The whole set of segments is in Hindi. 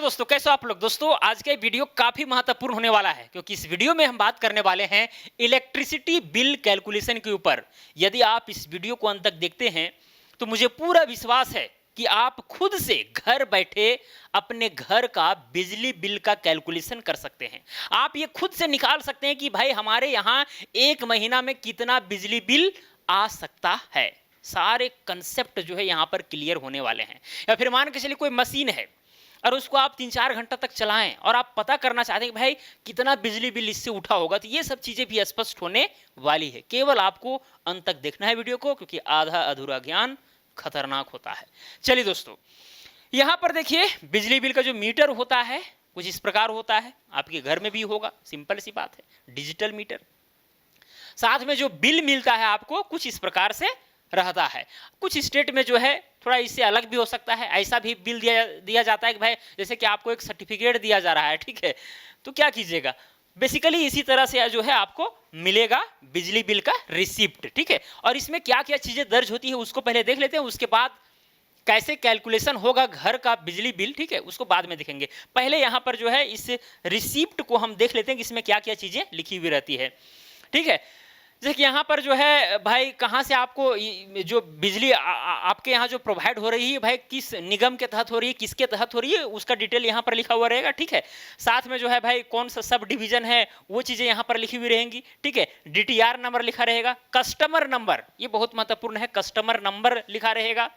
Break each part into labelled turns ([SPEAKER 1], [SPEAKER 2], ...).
[SPEAKER 1] दोस्तों, कैसे हो आप लोग। दोस्तों आज का वीडियो काफी महत्वपूर्ण होने वाला है क्योंकि इस वीडियो में हम बात करने वाले हैं इलेक्ट्रिसिटी बिल कैलकुलेशन के ऊपर। यदि आप इस वीडियो को अंत तक देखते हैं तो मुझे पूरा विश्वास है कि आप खुद से घर बैठे अपने घर का बिजली बिल का कैलकुलेशन कर सकते हैं। आप ये खुद से निकाल सकते हैं कि भाई हमारे यहाँ एक महीना में कितना बिजली बिल आ सकता है। सारे कंसेप्ट जो है यहाँ पर क्लियर होने वाले हैं। या फिर मान के चलिए कोई मशीन है और उसको आप 3-4 घंटा तक चलाएं और आप पता करना चाहते हैं कि भाई कितना बिजली बिल इससे उठा होगा, तो ये सब चीजें भी स्पष्ट होने वाली है। केवल आपको अंत तक देखना है वीडियो को, क्योंकि आधा अधूरा ज्ञान खतरनाक होता है। चलिए दोस्तों, यहाँ पर देखिए बिजली बिल का जो मीटर होता है कुछ इस प्रकार होता है। आपके घर में भी होगा, सिंपल सी बात है, डिजिटल मीटर। साथ में जो बिल मिलता है आपको कुछ इस प्रकार से रहता है। कुछ स्टेट में जो है थोड़ा इससे अलग भी हो सकता है। ऐसा भी बिल दिया जाता है कि भाई जैसे कि आपको एक सर्टिफिकेट दिया जा रहा है, ठीक है, तो क्या कीजिएगा, बेसिकली इसी तरह से जो है आपको मिलेगा बिजली बिल का रिसिप्ट, ठीक है। और इसमें क्या क्या चीजें दर्ज होती है उसको पहले देख लेते हैं, उसके बाद कैसे कैलकुलेशन होगा घर का बिजली बिल, ठीक है, उसको बाद में देखेंगे। पहले यहाँ पर जो है इस रिसिप्ट को हम देख लेते हैं कि इसमें क्या क्या चीजें लिखी हुई रहती है, ठीक है। जैसे कि यहाँ पर जो है भाई कहाँ से आपको जो बिजली आपके यहाँ जो प्रोवाइड हो रही है भाई किस निगम के तहत हो रही है, किसके तहत हो रही है, उसका डिटेल यहाँ पर लिखा हुआ रहेगा, ठीक है। साथ में जो है भाई कौन सा सब डिवीजन है वो चीज़ें यहाँ पर लिखी हुई रहेंगी, ठीक है। DTR नंबर लिखा रहेगा, कस्टमर नंबर ये बहुत महत्वपूर्ण है, कस्टमर नंबर लिखा रहेगा,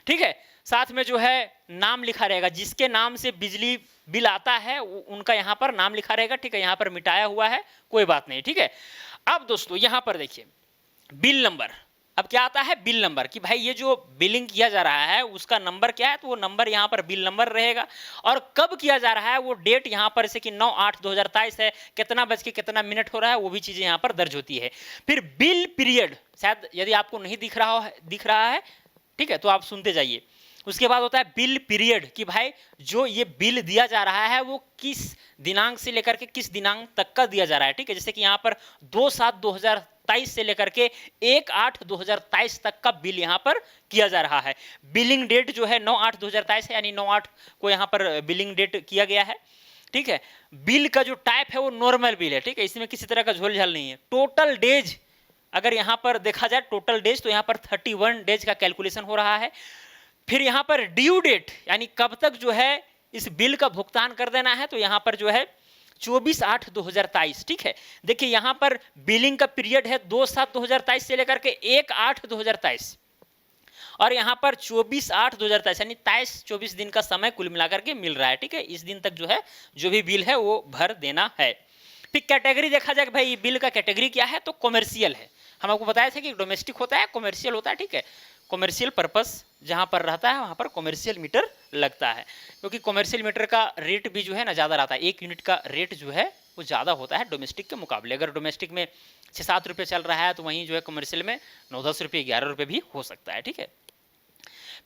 [SPEAKER 1] ठीक है। साथ में जो है नाम लिखा रहेगा, जिसके नाम से बिजली बिल आता है उनका यहाँ पर नाम लिखा रहेगा, ठीक है। यहाँ पर मिटाया हुआ है, कोई बात नहीं, ठीक है। अब दोस्तों यहाँ पर देखिए बिल नंबर, अब क्या आता है बिल नंबर, कि भाई ये जो बिलिंग किया जा रहा है उसका नंबर क्या है, तो वो नंबर यहाँ पर बिल नंबर रहेगा। और कब किया जा रहा है वो डेट यहाँ पर, जैसे कि 9/8/2023 है, कितना बज के कितना मिनट हो रहा है, वो भी चीजें यहाँ पर दर्ज होती है। फिर बिल पीरियड, शायद यदि आपको नहीं दिख रहा है, ठीक है, तो आप सुनते जाइए। उसके बाद होता है बिल पीरियड, कि भाई जो ये बिल दिया जा रहा है वो किस दिनांक से लेकर के किस दिनांक तक का दिया जा रहा है, ठीक है। जैसे कि यहाँ पर 2/7/2023 से लेकर के 1/8/2023 तक का बिल यहाँ पर किया जा रहा है। बिलिंग डेट जो है 9/8/2023 है, यानी 9/8 को यहाँ पर बिलिंग डेट किया गया है, ठीक है। बिल का जो टाइप है वो नॉर्मल बिल है, ठीक है, इसमें किसी तरह का झोल झाल नहीं है। टोटल डेज अगर यहाँ पर देखा जाए टोटल डेज, तो यहाँ पर 31 डेज का कैलकुलेशन हो रहा है। फिर यहाँ पर ड्यू डेट, यानी कब तक जो है इस बिल का भुगतान कर देना है, तो यहाँ पर जो है 24/8/2023, ठीक है। देखिए यहाँ पर बिलिंग का पीरियड है 2/7/2023 से लेकर के 1/8/2023, और यहाँ पर 24/8/2023 यानी 23-24 दिन का समय कुल मिलाकर के मिल रहा है, ठीक है। इस दिन तक जो है जो भी बिल है वो भर देना है। फिर कैटेगरी देखा जाए कि भाई ये बिल का कैटेगरी क्या है, तो कॉमर्शियल है। हम आपको बताया था कि डोमेस्टिक होता है, कॉमर्शियल होता है, ठीक है। कॉमर्शियल पर्पस जहाँ पर रहता है वहाँ पर कॉमर्शियल मीटर लगता है, क्योंकि कॉमर्शियल मीटर का रेट भी जो है ना ज़्यादा रहता है, 1 यूनिट का रेट जो है वो ज़्यादा होता है डोमेस्टिक के मुकाबले। अगर डोमेस्टिक में 6-7 रुपये चल रहा है तो वहीं जो है कॉमर्शियल में 9-10 रुपये 11 रुपये भी हो सकता है, ठीक है।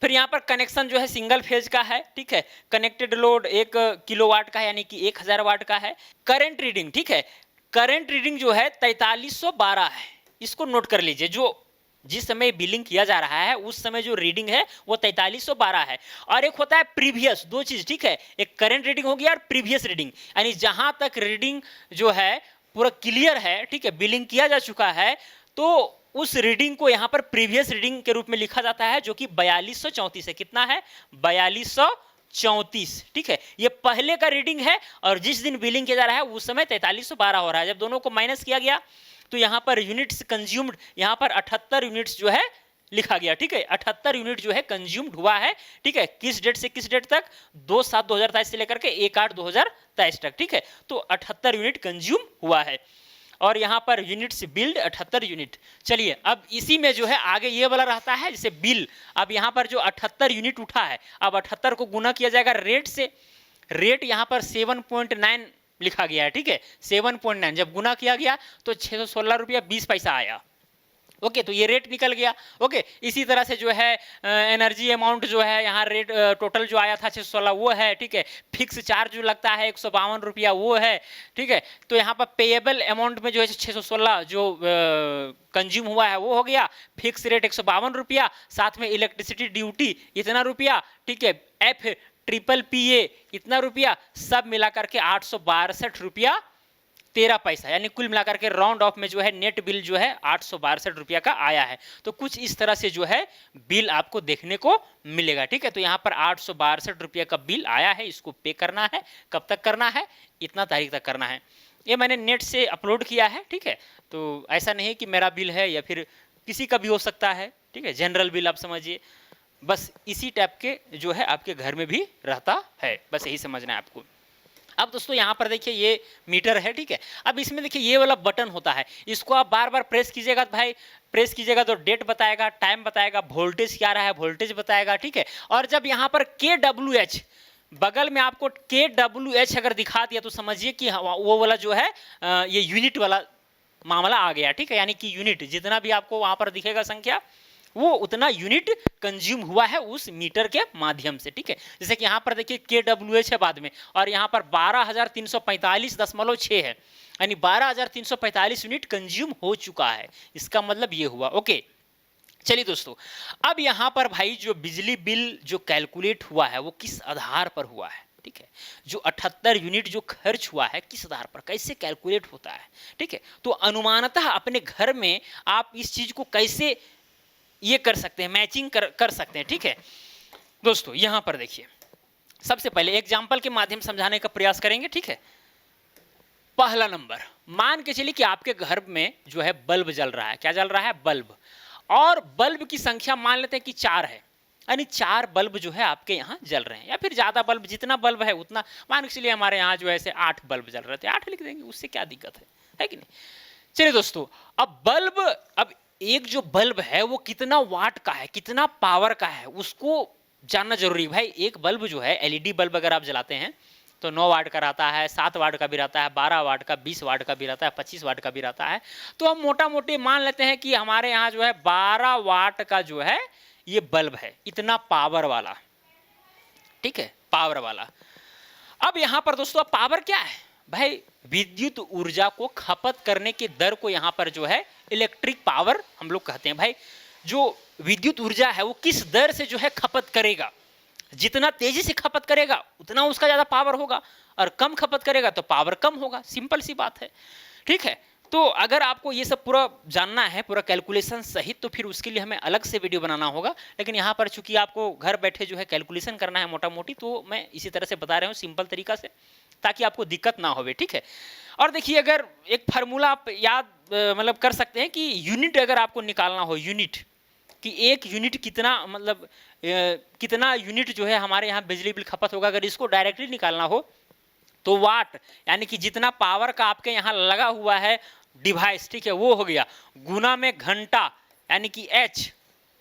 [SPEAKER 1] फिर यहाँ पर कनेक्शन जो है सिंगल फेज का है, ठीक है। कनेक्टेड लोड 1 किलोवाट का है, यानी कि 1000 वाट का है। करंट रीडिंग, ठीक है, करंट रीडिंग जो है 4312 है, इसको नोट कर लीजिए। जो जिस समय बिलिंग किया जा रहा है उस समय जो रीडिंग है वो 4312 है। और एक होता है प्रीवियस, दो चीज, ठीक है, एक करंट रीडिंग होगी और प्रीवियस रीडिंग, यानी जहां तक रीडिंग जो है पूरा क्लियर है, ठीक है, बिलिंग किया जा चुका है, तो उस रीडिंग को यहाँ पर प्रीवियस रीडिंग के रूप में लिखा जाता है, जो कि 4234 है। कितना है? 4234, ठीक है, ये पहले का रीडिंग है। और जिस दिन बिलिंग किया जा रहा है उस समय 4312 हो रहा है। जब दोनों को माइनस किया गया तो यहाँ पर यूनिट्स कंज्यूम्ड, यहाँ पर 78 यूनिट्स जो है लिखा गया, ठीक है, 78 यूनिट जो है कंज्यूम्ड हुआ है, ठीक है। किस डेट से किस डेट तक? 2/7/2023 से लेकर के 1/8/2023 तक, ठीक है। तो 78 यूनिट कंज्यूम हुआ है। और यहाँ पर यूनिट्स बिल्ड 78 यूनिट। चलिए अब इसी में जो है आगे ये वाला रहता है, जैसे बिल, अब यहाँ पर जो 78 यूनिट उठा है, अब 78 को गुना किया जाएगा रेट से। रेट यहाँ पर 7.9 लिखा गया है, ठीक है, 7.9 जब गुना किया गया तो 616 रुपया 20 पैसा आया। ओके, तो ये रेट निकल गया। ओके, इसी तरह से जो है एनर्जी अमाउंट जो है यहाँ रेट टोटल जो आया था 616 वो है, ठीक है। फिक्स चार्ज जो लगता है 152 रुपया वो है, ठीक है। तो यहाँ पर पेएबल अमाउंट में जो है 616 जो कंज्यूम हुआ है वो हो गया। फिक्स रेट 152 रुपया, साथ में इलेक्ट्रिसिटी ड्यूटी इतना रुपया, ठीक है। एफ ट्रिपल PA इतना रुपया, सब मिलाकर के 862 रुपया 13 पैसा, यानी कुल मिलाकर के राउंड ऑफ में जो है नेट बिल जो है 862 रुपया का आया है। तो कुछ इस तरह से जो है बिल आपको देखने को मिलेगा, ठीक है। तो यहाँ पर 862 रुपया का बिल आया है, इसको पे करना है। कब तक करना है? इतना तारीख तक करना है। ये मैंने नेट से अपलोड किया है, ठीक है। तो ऐसा नहीं कि मेरा बिल है या फिर किसी का भी हो सकता है, ठीक है। जनरल बिल आप समझिए, बस इसी टाइप के जो है आपके घर में भी रहता है, बस यही समझना है आपको। अब दोस्तों यहाँ पर देखिए ये मीटर है, ठीक है। अब इसमें देखिए ये वाला बटन होता है, इसको आप बार बार प्रेस कीजिएगा तो भाई प्रेस कीजिएगा तो डेट बताएगा, टाइम बताएगा, वोल्टेज क्या रहा है वोल्टेज बताएगा, ठीक है। और जब यहाँ पर KWH बगल में आपको KWH अगर दिखा दिया तो समझिए कि वो वाला जो है ये यूनिट वाला मामला आ गया, ठीक है। यानी कि यूनिट जितना भी आपको वहाँ पर दिखेगा संख्या, वो उतना यूनिट कंज्यूम हुआ है उस मीटर के माध्यम से, ठीक है। जैसे कि यहाँ पर देखिए KWH है बाद में, और यहाँ पर 12,345.6 है, यानी 12,345 यूनिट कंज्यूम हो चुका है। इसका मतलब ये हुआ, ओके। चलिए दोस्तों, अब यहाँ पर भाई जो बिजली बिल जो कैलकुलेट हुआ है वो किस आधार पर हुआ है, ठीक है। जो 78 यूनिट जो खर्च हुआ है किस आधार पर, कैसे कैलकुलेट होता है, ठीक है। तो अनुमानतः अपने घर में आप इस चीज को कैसे ये कर सकते हैं, मैचिंग कर सकते हैं, ठीक है। दोस्तों यहां पर देखिए, सबसे पहले एग्जाम्पल के माध्यम समझाने का प्रयास करेंगे, ठीक है। पहला नंबर, मान के चलिए कि आपके घर में जो है बल्ब जल रहा है। क्या जल रहा है? बल्ब। और बल्ब की संख्या मान लेते हैं कि 4 है, यानी 4 बल्ब जो है आपके यहाँ जल रहे हैं, या फिर ज्यादा बल्ब, जितना बल्ब है उतना। मान के चलिए हमारे यहाँ जो है 8 बल्ब जल रहे थे, 8 लिख देंगे, उससे क्या दिक्कत है कि नहीं। चलिए दोस्तों, अब बल्ब, अब एक जो बल्ब है वो कितना वाट का है, कितना पावर का है, उसको जानना जरूरी है भाई। एक बल्ब जो है LED बल्ब अगर आप जलाते हैं तो 9 वाट का रहता है, 7 वाट का भी रहता है, 12 वाट का, 20 वाट का भी रहता है, 25 वाट का भी रहता है। तो हम मोटा मोटी मान लेते हैं कि हमारे यहाँ जो है 12 वाट का जो है ये बल्ब है, इतना पावर वाला, ठीक है, पावर वाला। अब यहाँ पर दोस्तों पावर क्या है भाई? विद्युत ऊर्जा को खपत करने के दर को यहाँ पर जो है इलेक्ट्रिक पावर हम लोग कहते हैं। भाई जो विद्युत ऊर्जा है वो किस दर से जो है खपत करेगा, जितना तेजी से खपत करेगा उतना उसका ज्यादा पावर होगा, और कम खपत करेगा तो पावर कम होगा। सिंपल सी बात है, ठीक है। तो अगर आपको ये सब पूरा जानना है, पूरा कैलकुलेशन सहित, तो फिर उसके लिए हमें अलग से वीडियो बनाना होगा। लेकिन यहाँ पर चूंकि आपको घर बैठे जो है कैलकुलेशन करना है मोटा मोटी, तो मैं इसी तरह से बता रहा हूँ सिंपल तरीका से, ताकि आपको दिक्कत ना होवे, ठीक है। और देखिए अगर एक फार्मूला आप याद मतलब कर सकते हैं कि यूनिट अगर आपको निकालना हो, यूनिट कि एक यूनिट कितना, मतलब कितना यूनिट जो है हमारे यहाँ बिजली बिल खपत होगा, अगर इसको डायरेक्टली निकालना हो तो वाट, यानी कि जितना पावर का आपके यहाँ लगा हुआ है डिवाइस, ठीक है, वो हो गया, गुना में घंटा, यानी कि H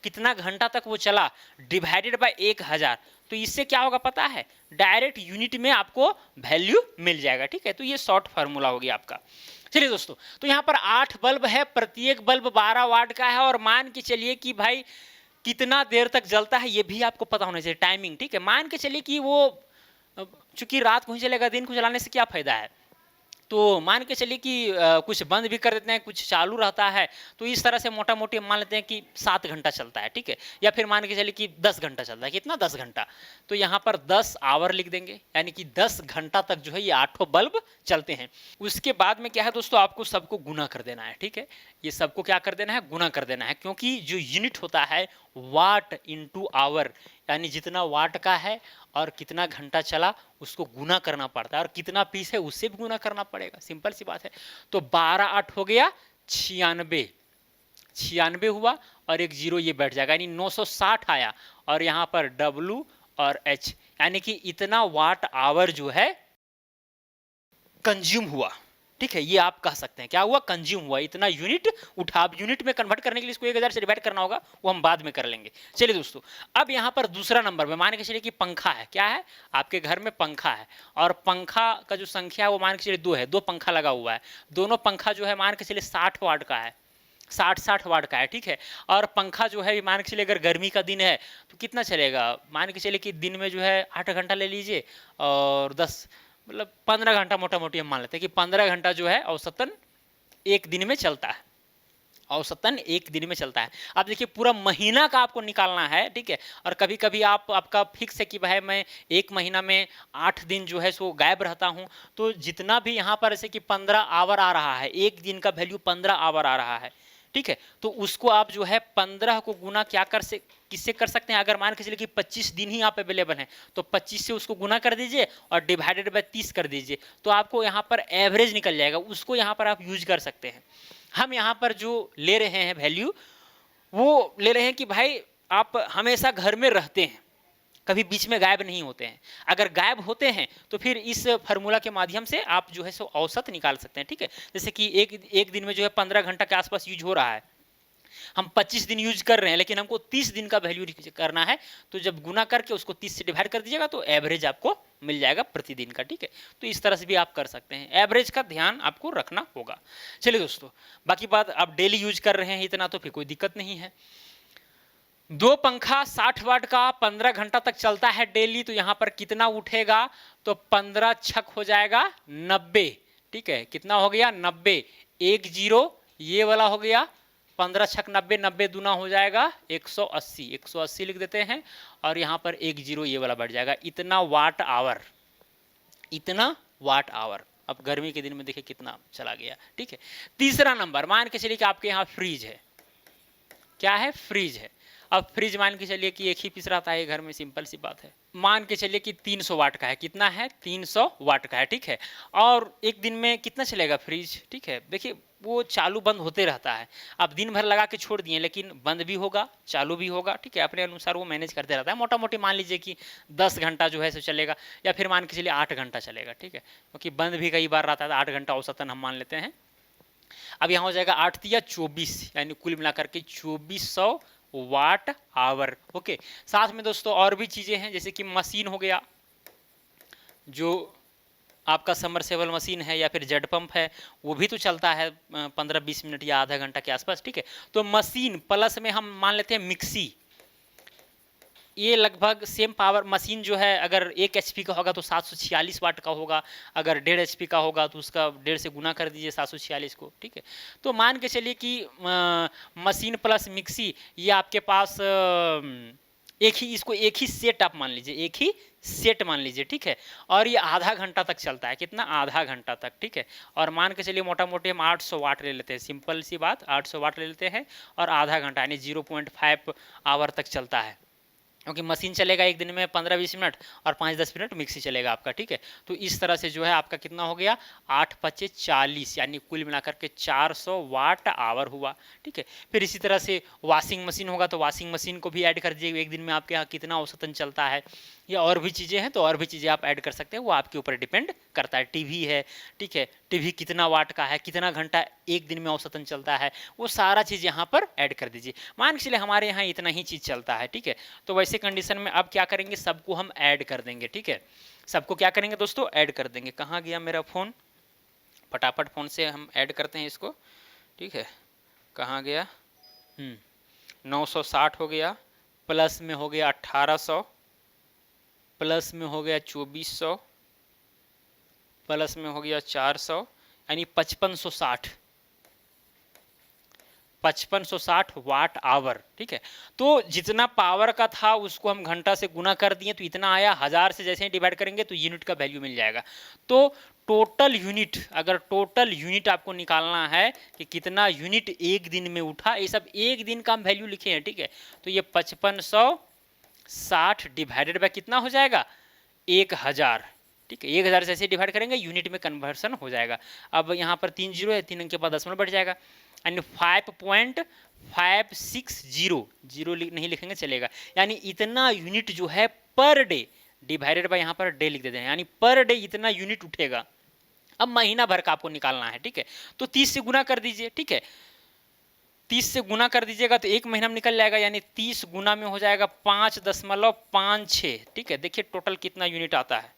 [SPEAKER 1] कितना घंटा तक वो चला, डिवाइडेड बाय 1000। तो इससे क्या होगा पता है? डायरेक्ट यूनिट में आपको वैल्यू मिल जाएगा, ठीक है। तो ये शॉर्ट फार्मूला हो गया आपका। चलिए दोस्तों, तो यहाँ पर 8 बल्ब है, प्रत्येक बल्ब 12 वाट का है, और मान के चलिए कि भाई कितना देर तक जलता है ये भी आपको पता होना चाहिए, टाइमिंग, ठीक है। मान के चलिए कि वो चूंकि रात को ही चलेगा, दिन को चलाने से क्या फायदा है, तो मान के चलिए कि कुछ बंद भी कर देते हैं, कुछ चालू रहता है, तो इस तरह से मोटा मोटी मान लेते हैं कि 7 घंटा चलता है, ठीक है। या फिर मान के चलिए कि 10 घंटा चलता है, कितना 10 घंटा, तो यहाँ पर 10 आवर लिख देंगे, यानी कि 10 घंटा तक जो है ये 8 बल्ब चलते हैं। उसके बाद में क्या है दोस्तों, आपको सबको गुना कर देना है, ठीक है। ये सबको क्या कर देना है? गुना कर देना है, क्योंकि जो यूनिट होता है वाट इंटू आवर, यानी जितना वाट का है और कितना घंटा चला उसको गुना करना पड़ता है, और कितना पीस है उससे भी गुना करना पड़ेगा। सिंपल सी बात है। तो 12 8 हो गया 96 हुआ, और एक जीरो ये बैठ जाएगा, यानी 960 आया, और यहाँ पर W और H, यानी कि इतना वाट आवर जो है कंज्यूम हुआ, ठीक है। ये आप कह सकते हैं क्या हुआ? कंज्यूम हुआ, इतना यूनिट उठा। अब यूनिट में कन्वर्ट करने के लिए इसको 1000 से डिवाइड करना होगा, वो हम बाद में कर लेंगे। चलिए दोस्तों, अब यहाँ पर दूसरा नंबर में मान के चलिए कि पंखा है। क्या है? आपके घर में पंखा है, और पंखा का जो संख्या है वो मान के चलिए 2 है, 2 पंखा लगा हुआ है। दोनों पंखा जो है मान के चलिए 60 वाट का है, 60 वाट का है, ठीक है। और पंखा जो है मान के चलिए अगर गर्मी का दिन है तो कितना चलेगा? मान के चलिए कि दिन में जो है 8 घंटा ले लीजिए, और 10 मतलब 15 घंटा मोटा मोटी हम मान लेते हैं कि 15 घंटा जो है औसतन एक दिन में चलता है। औसतन एक दिन में चलता है। अब देखिए पूरा महीना का आपको निकालना है, ठीक है। और कभी कभी आपका फिक्स है कि भाई मैं एक महीना में 8 दिन जो है सो गायब रहता हूँ, तो जितना भी यहाँ पर ऐसे कि 15 आवर आ रहा है, एक दिन का वैल्यू 15 आवर आ रहा है, ठीक है। तो उसको आप जो है 15 को गुना क्या किससे कर सकते हैं, अगर मान के चलिए कि 25 दिन ही आप अवेलेबल हैं, तो 25 से उसको गुना कर दीजिए और डिवाइडेड बाय 30 कर दीजिए, तो आपको यहाँ पर एवरेज निकल जाएगा, उसको यहाँ पर आप यूज कर सकते हैं। हम यहाँ पर जो ले रहे हैं वैल्यू, वो ले रहे हैं कि भाई आप हमेशा घर में रहते हैं, कभी बीच में गायब नहीं होते हैं। अगर गायब होते हैं तो फिर इस फार्मूला के माध्यम से आप जो है सो औसत निकाल सकते हैं, ठीक है। जैसे कि एक दिन में जो है 15 घंटा के आसपास यूज हो रहा है, हम 25 दिन यूज कर रहे हैं, लेकिन हमको 30 दिन का वैल्यू करना है, तो जब गुना करके उसको 30 से डिवाइड कर दीजिएगा तो एवरेज आपको मिल जाएगा प्रतिदिन का, ठीक है। तो इस तरह से भी आप कर सकते हैं, एवरेज का ध्यान आपको रखना होगा। चलिए दोस्तों, बाकी बात आप डेली यूज कर रहे हैं इतना तो फिर कोई दिक्कत नहीं है। 2 पंखा 60 वाट का 15 घंटा तक चलता है डेली, तो यहाँ पर कितना उठेगा, तो 15 छक हो जाएगा 90, ठीक है। कितना हो गया 90, 1 0 ये वाला हो गया, 15 छक 90, 90 दूना हो जाएगा 180, 180 लिख देते हैं, और यहाँ पर 1 0 ये वाला बढ़ जाएगा, इतना वाट आवर, इतना वाट आवर। अब गर्मी के दिन में देखिए कितना चला गया, ठीक है। तीसरा नंबर, मान के चलिए कि आपके यहाँ फ्रीज है, क्या है, फ्रीज है। अब फ्रिज मान के चलिए कि एक ही पीस रहता है घर में, सिंपल सी बात है। मान के चलिए कि 300 वाट का है, कितना है 300 वाट का है, ठीक है। और एक दिन में कितना चलेगा फ्रिज, ठीक है। देखिए वो चालू बंद होते रहता है, आप दिन भर लगा के छोड़ दिए, लेकिन बंद भी होगा चालू भी होगा, ठीक है। अपने अनुसार वो मैनेज करते रहता है। मोटा मोटी मान लीजिए कि 10 घंटा जो है सो चलेगा, या फिर मान के चलिए 8 घंटा चलेगा, ठीक है, क्योंकि बंद भी कई बार रहता है, 8 घंटा औसतन हम मान लेते हैं। अब यहाँ हो जाएगा 8 तिया 24, यानी कुल मिलाकर के 2400 वाट आवर, ओके। साथ में दोस्तों और भी चीजें हैं, जैसे कि मशीन हो गया, जो आपका समरसेबल मशीन है या फिर जेट पंप है, वो भी तो चलता है 15-20 मिनट या आधा घंटा के आसपास, ठीक है। तो मशीन प्लस में हम मान लेते हैं मिक्सी, ये लगभग सेम पावर। मशीन जो है अगर 1 HP का होगा तो 746 वाट का होगा, अगर 1.5 HP का होगा तो उसका 1.5 से गुना कर दीजिए 746 को, ठीक है। तो मान के चलिए कि मशीन प्लस मिक्सी, ये आपके पास इसको एक ही सेट आप मान लीजिए, एक ही सेट मान लीजिए, ठीक है। और ये आधा घंटा तक चलता है, कितना, आधा घंटा तक, ठीक है। और मान के चलिए मोटा मोटी हम 800 वाट ले लेते हैं, सिंपल सी बात 800 वाट ले लेते हैं, और आधा घंटा यानी 0.5 आवर तक चलता है, क्योंकि मशीन चलेगा एक दिन में 15-20 मिनट और 5-10 मिनट मिक्सी चलेगा आपका, ठीक है। तो इस तरह से जो है आपका कितना हो गया 8×5 = 40, यानी कुल मिलाकर के 400 वाट आवर हुआ, ठीक है। फिर इसी तरह से वॉशिंग मशीन होगा, तो वॉशिंग मशीन को भी ऐड कर दीजिए, एक दिन में आपके यहाँ कितना औसतन चलता है, या और भी चीज़ें हैं तो और भी चीज़ें आप ऐड कर सकते हैं, वो आपके ऊपर डिपेंड करता है। टीवी है, ठीक है, टीवी कितना वाट का है, कितना घंटा एक दिन में औसतन चलता है, वो सारा चीज़ यहाँ पर ऐड कर दीजिए। मान के चलिए हमारे यहाँ इतना ही चीज़ चलता है, ठीक है। तो वैसे कंडीशन में अब क्या करेंगे, सबको हम ऐड कर देंगे, ठीक है। सबको क्या करेंगे दोस्तों, ऐड कर देंगे। कहाँ गया मेरा फ़ोन, फटाफट फ़ोन से हम ऐड करते हैं इसको, ठीक है। कहाँ गया, 960 हो गया, प्लस में हो गया 1800, प्लस में हो गया 2400, प्लस में हो गया 400, यानी 5560, 5560 वाट आवर, ठीक है। तो जितना पावर का था उसको हम घंटा से गुना कर दिए तो इतना आया, 1000 से जैसे ही डिवाइड करेंगे तो यूनिट का वैल्यू मिल जाएगा। तो टोटल यूनिट, अगर टोटल यूनिट आपको निकालना है कि कितना यूनिट एक दिन में उठा, ये सब एक दिन का हम वैल्यू लिखे हैं, ठीक है। तो ये 5560 डिवाइडेड बाय कितना हो जाएगा 1000, ठीक है। 1000 से ऐसे डिवाइड करेंगे यूनिट में कन्वर्सन हो जाएगा। अब यहाँ पर 3 जीरो है, 3 अंक के बाद दशमलव बढ़ जाएगा, यानी 5.560, जीरो नहीं लिखेंगे चलेगा, यानी इतना यूनिट जो है पर डे, डिवाइडेड बाय यहाँ पर डे लिख देते हैं, यानी पर डे इतना यूनिट उठेगा। अब महीना भर का आपको निकालना है, ठीक है। तो 30 से गुना कर दीजिए, ठीक है। 30 से गुना कर दीजिएगा तो एक महीना में निकल जाएगा, यानी 30 गुना में हो जाएगा 5.56, ठीक है। देखिए टोटल कितना यूनिट आता है,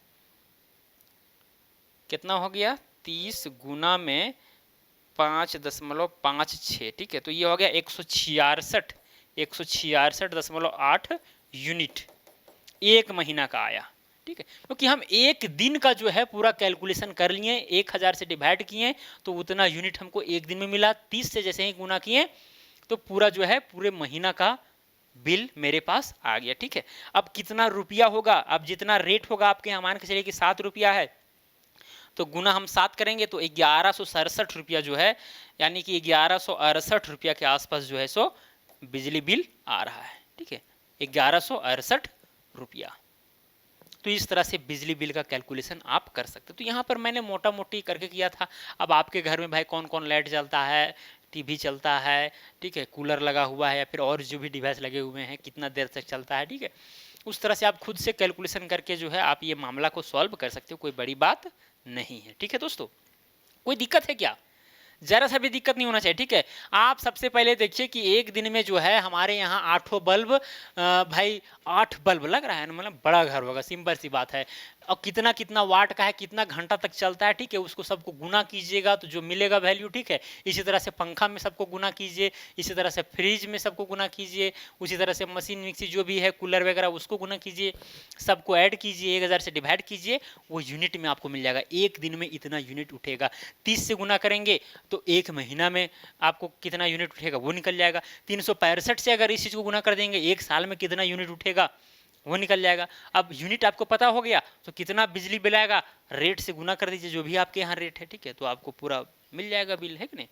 [SPEAKER 1] कितना हो गया 30 गुना में 5.56, ठीक है। तो ये हो गया 166.8 यूनिट एक महीना का आया, ठीक है, क्योंकि हम एक दिन का जो है पूरा कैलकुलेशन कर लिए, 1000 से डिवाइड किए तो उतना यूनिट हमको एक दिन में मिला, 30 से जैसे ही गुना किए तो पूरा जो है पूरे महीना का बिल मेरे पास आ गया। ठीक है, अब कितना रुपया होगा, अब जितना रेट होगा आपके यहाँ, मान के चलिए कि 7 रुपया है तो गुना हम 7 करेंगे तो 1167 रुपया जो है, यानी कि 1168 रुपया के आसपास जो है सो बिजली बिल आ रहा है। ठीक है, 1168 रुपया। तो इस तरह से बिजली बिल का कैलकुलेशन आप कर सकते हो। तो यहाँ पर मैंने मोटा मोटी करके किया था। अब आपके घर में भाई कौन कौन लाइट जलता है, टीवी चलता है, ठीक है, कूलर लगा हुआ है या फिर और जो भी डिवाइस लगे हुए हैं, कितना देर तक चलता है, ठीक है, उस तरह से आप खुद से कैलकुलेशन करके जो है आप ये मामला को सॉल्व कर सकते हो, कोई बड़ी बात नहीं है। ठीक है दोस्तों, कोई दिक्कत है क्या? जरा सा भी दिक्कत नहीं होना चाहिए। ठीक है, आप सबसे पहले देखिए कि एक दिन में जो है हमारे यहाँ 8 बल्ब, भाई 8 बल्ब लग रहा है ना, मतलब बड़ा घर होगा, सिंपल सी बात है। और कितना कितना वाट का है, कितना घंटा तक चलता है, ठीक है, उसको सबको गुना कीजिएगा तो जो मिलेगा वैल्यू। ठीक है, इसी तरह से पंखा में सबको गुना कीजिए, इसी तरह से फ्रिज में सबको गुना कीजिए, उसी तरह से मशीन मिक्सी जो भी है, कूलर वगैरह, उसको गुना कीजिए, सबको ऐड कीजिए, 1000 से डिवाइड कीजिए, वो यूनिट में आपको मिल जाएगा। एक दिन में इतना यूनिट उठेगा। 30 से गुना करेंगे तो एक महीना में आपको कितना यूनिट उठेगा वो निकल जाएगा। 365 से अगर इस चीज़ को गुना कर देंगे, एक साल में कितना यूनिट उठेगा वो निकल जाएगा। अब यूनिट आपको पता हो गया तो कितना बिजली बिल आएगा, रेट से गुना कर दीजिए, जो भी आपके यहाँ रेट है, ठीक है, तो आपको पूरा मिल जाएगा बिल, है कि नहीं।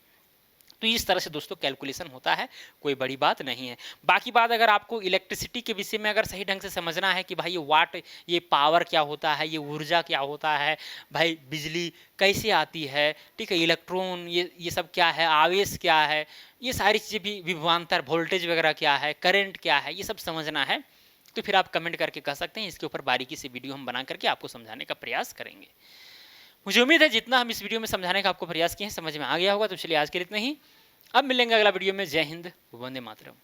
[SPEAKER 1] तो इस तरह से दोस्तों कैलकुलेशन होता है, कोई बड़ी बात नहीं है। बाकी बात, अगर आपको इलेक्ट्रिसिटी के विषय में अगर सही ढंग से समझना है कि भाई ये वाट, ये पावर क्या होता है, ये ऊर्जा क्या होता है, भाई बिजली कैसे आती है, ठीक है, इलेक्ट्रॉन ये सब क्या है, आवेश क्या है, ये सारी चीज़ें भी, विभवांतर वोल्टेज वगैरह क्या है, करंट क्या है, ये सब समझना है तो फिर आप कमेंट करके कह सकते हैं। इसके ऊपर बारीकी से वीडियो हम बना करके आपको समझाने का प्रयास करेंगे। मुझे उम्मीद है जितना हम इस वीडियो में समझाने का आपको प्रयास किए हैं समझ में आ गया होगा। तो चलिए आज के लिए इतना ही, अब मिलेंगे अगला वीडियो में। जय हिंद, वंदे मातरम।